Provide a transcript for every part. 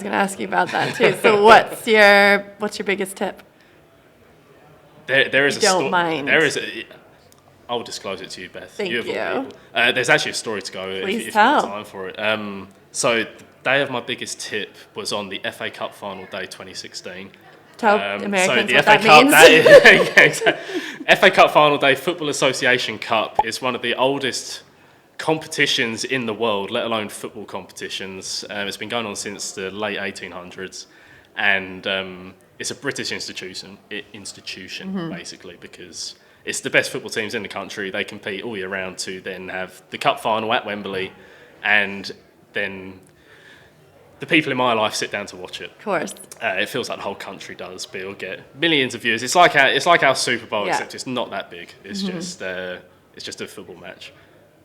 going to ask you about that too. So what's your biggest tip? There is a don't mind. I'll disclose it to you, Beth. Thank you. There's actually a story to go if you've got time for it. So the day of my biggest tip was on the FA Cup final day 2016. Tell Americans so the what FA that means. FA Cup final day, Football Association Cup, is one of the oldest competitions in the world, let alone football competitions. It's been going on since the late 1800s, and it's a British institution basically, because it's the best football teams in the country. They compete all year round to then have the cup final at Wembley, and then the people in my life sit down to watch it. Of course. It feels like the whole country does, but it'll get millions of views. It's like our Super Bowl, except it's not that big. It's just a football match.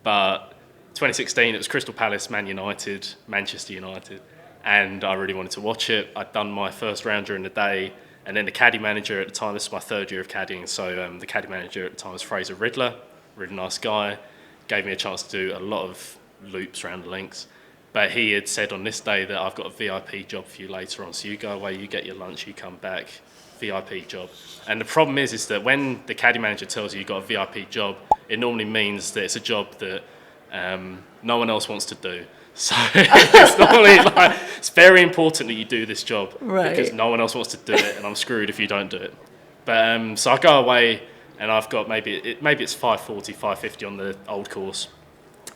But 2016, it was Crystal Palace, Man United, Manchester United, and I really wanted to watch it. I'd done my first round during the day, and then the caddy manager at the time, this is my third year of caddying, so the caddy manager at the time was Fraser Riddler, really nice guy, gave me a chance to do a lot of loops around the links. But he had said on this day that I've got a VIP job for you later on. So you go away, you get your lunch, you come back, VIP job. And the problem is that when the caddy manager tells you you've got a VIP job, it normally means that it's a job that no one else wants to do. So it's normally it's very important that you do this job, because no one else wants to do it, and I'm screwed if you don't do it. But so I go away, and I've got maybe it's 5:40, 5:50 on the old course,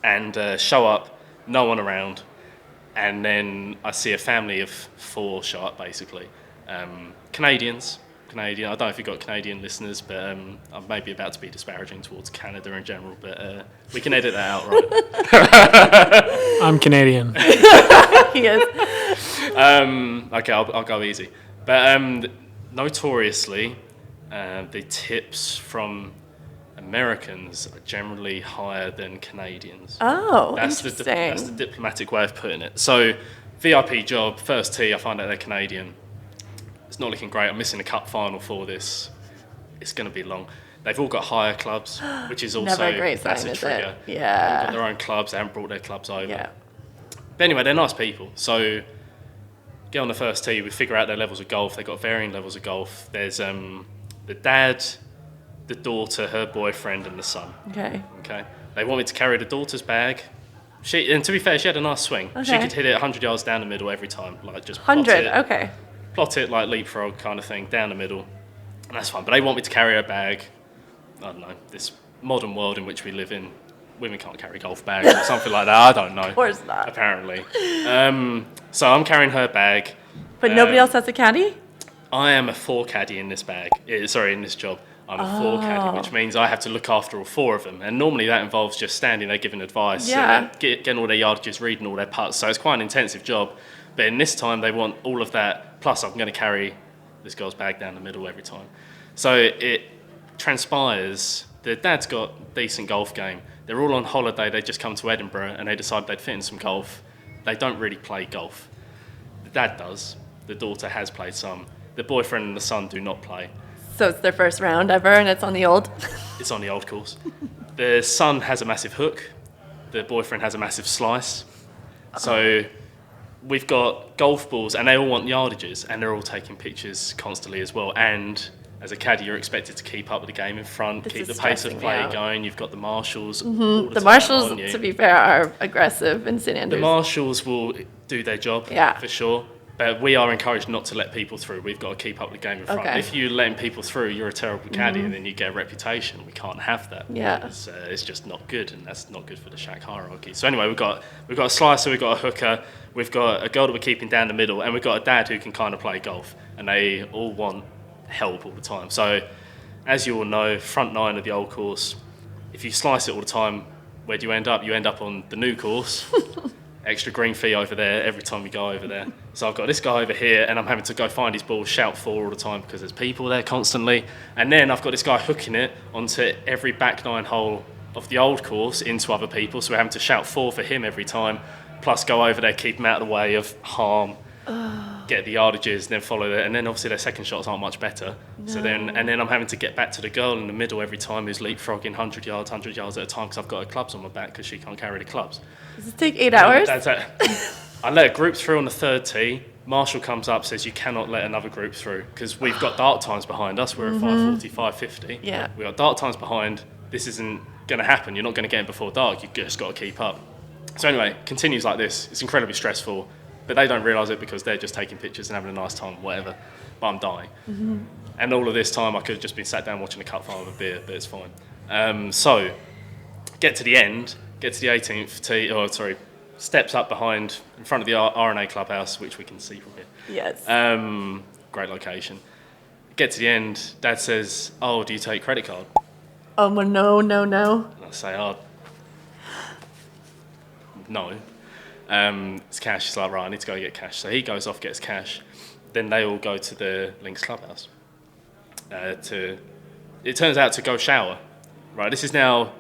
and show up, no one around. And then I see a family of 4 show up, basically. Canadian. I don't know if you've got Canadian listeners, but I'm maybe about to be disparaging towards Canada in general, but we can edit that out, right? I'm Canadian. He is. Okay, I'll go easy. But notoriously, the tips from Americans are generally higher than Canadians. Oh, interesting. That's the diplomatic way of putting it. So, VIP job, first tee, I find out they're Canadian. It's not looking great. I'm missing a cup final for this. It's going to be long. They've all got hire clubs, which is also never a great sign, that's a is trigger. it? Yeah. They've got their own clubs. They haven't brought their clubs over. Yeah. But anyway, they're nice people. So, get on the first tee. We figure out their levels of golf. They've got varying levels of golf. There's the dad, the daughter, her boyfriend, and the son. Okay. They want me to carry the daughter's bag. And to be fair, she had a nice swing. Okay. She could hit it 100 yards down the middle every time, like just 100. Okay. Plot it like leapfrog kind of thing down the middle, and that's fine. But they want me to carry her bag. I don't know, this modern world in which we live in, women can't carry golf bags or something like that. I don't know. Of course not. Apparently. So I'm carrying her bag. But nobody else has a caddy? I am a 4 caddy in this bag. In this job. I'm a 4 caddy, which means I have to look after all 4 of them. And normally that involves just standing there giving advice, getting all their yardages, reading all their putts. So it's quite an intensive job. But in this time, they want all of that. Plus, I'm going to carry this girl's bag down the middle every time. So it transpires. The dad's got a decent golf game. They're all on holiday. They just come to Edinburgh and they decide they'd fit in some golf. They don't really play golf. The dad does. The daughter has played some. The boyfriend and the son do not play. So it's their first round ever, and it's on the old? It's on the old course. The son has a massive hook. The boyfriend has a massive slice. So we've got golf balls, and they all want yardages, and they're all taking pictures constantly as well. And as a caddy, you're expected to keep up with the game in front, keep the pace of play going. You've got the marshals. All the marshals, to be fair, are aggressive in St Andrews. The marshals will do their job, for sure. But we are encouraged not to let people through. We've got to keep up with the game in front. Okay. If you're letting people through, you're a terrible caddy, and then you get a reputation. We can't have that. Yeah. It's just not good, and that's not good for the shack hierarchy. So anyway, we've got a slicer, we've got a hooker, we've got a girl that we're keeping down the middle, and we've got a dad who can kind of play golf, and they all want help all the time. So as you all know, front 9 of the old course, if you slice it all the time, where do you end up? You end up on the new course. Extra green fee over there every time we go over there. So I've got this guy over here, and I'm having to go find his ball, shout 4 all the time because there's people there constantly. And then I've got this guy hooking it onto every back 9 hole of the old course into other people. So we're having to shout 4 for him every time, plus go over there, keep him out of the way of harm, get the yardages, then follow it. And then obviously their second shots aren't much better. No. So then I'm having to get back to the girl in the middle every time who's leapfrogging 100 yards at a time because I've got her clubs on my back because she can't carry the clubs. Does it take 8 hours? That's it. I let a group through on the 3rd tee. Marshall comes up, says you cannot let another group through because we've got dark times behind us. We're at 5:40, 5:50. Yeah. We've got dark times behind. This isn't going to happen. You're not going to get in before dark. You've just got to keep up. So anyway, continues like this. It's incredibly stressful, but they don't realise it because they're just taking pictures and having a nice time, whatever. But I'm dying. And all of this time, I could have just been sat down watching a cup final of beer, but it's fine. So, get to the end, get to the 18th tee, steps up behind, in front of the RNA clubhouse, which we can see from here. Yes. Great location. Get to the end, Dad says, "Oh, do you take credit card?" Oh, well, no. And I say, "Oh, no." It's cash. He's like, "Right, I need to go get cash." So he goes off, gets cash. Then they all go to the Links clubhouse. It turns out to go shower. Right, this is now,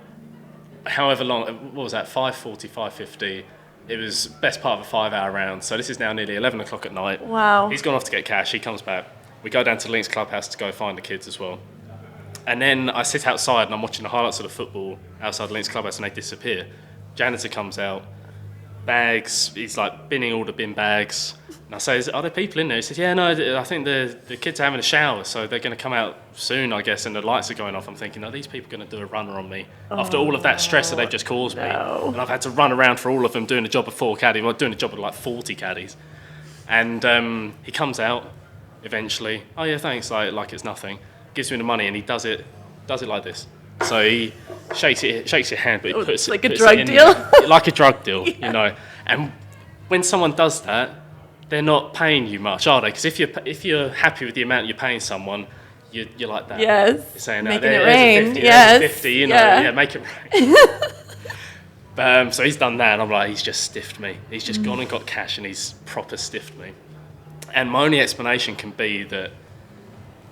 however long, what was that, 5:40, 5:50. It was best part of a 5-hour round. So this is now nearly 11 o'clock at night. Wow. He's gone off to get cash. He comes back. We go down to the Links clubhouse to go find the kids as well. And then I sit outside and I'm watching the highlights of the football outside the Links clubhouse and they disappear. Janitor comes out, bags, he's like binning all the bin bags. And I say, "Are there people in there?" He says, "Yeah, no, I think the kids are having a shower, so they're going to come out soon, I guess, and the lights are going off." I'm thinking, are these people going to do a runner on me after all of that stress that they've just caused me? And I've had to run around for all of them doing a job of 4 caddies, well, doing a job of like 40 caddies. And he comes out eventually. "Oh yeah, thanks," like it's nothing. Gives me the money and he does it like this. So he shakes your hand, but he puts it like a puts drug it in deal? there. Like a drug deal, you know. And when someone does that, they're not paying you much, are they? Because if you're happy with the amount you're paying someone, you're like that. Yes. You're saying, Making it there's rain. a 50, Yes. there's a 50, you know, Yeah. make it rain. But, so he's done that, and I'm like, he's just stiffed me. He's just gone and got cash, and he's proper stiffed me. And my only explanation can be that,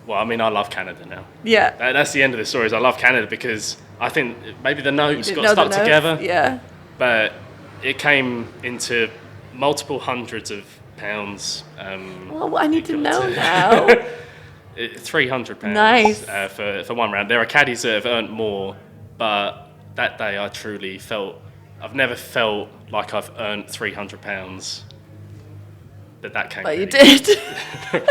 well, I mean, I love Canada now. Yeah. That's the end of the story. Is I love Canada because I think maybe the notes Didn't got know the stuck notes? together. Yeah. But it came into multiple hundreds of pounds. Well, I need to got know to- now. £300 Nice. for one round. There are caddies that have earned more, but that day I truly felt, I've never felt like I've earned £300, but that came But you really did.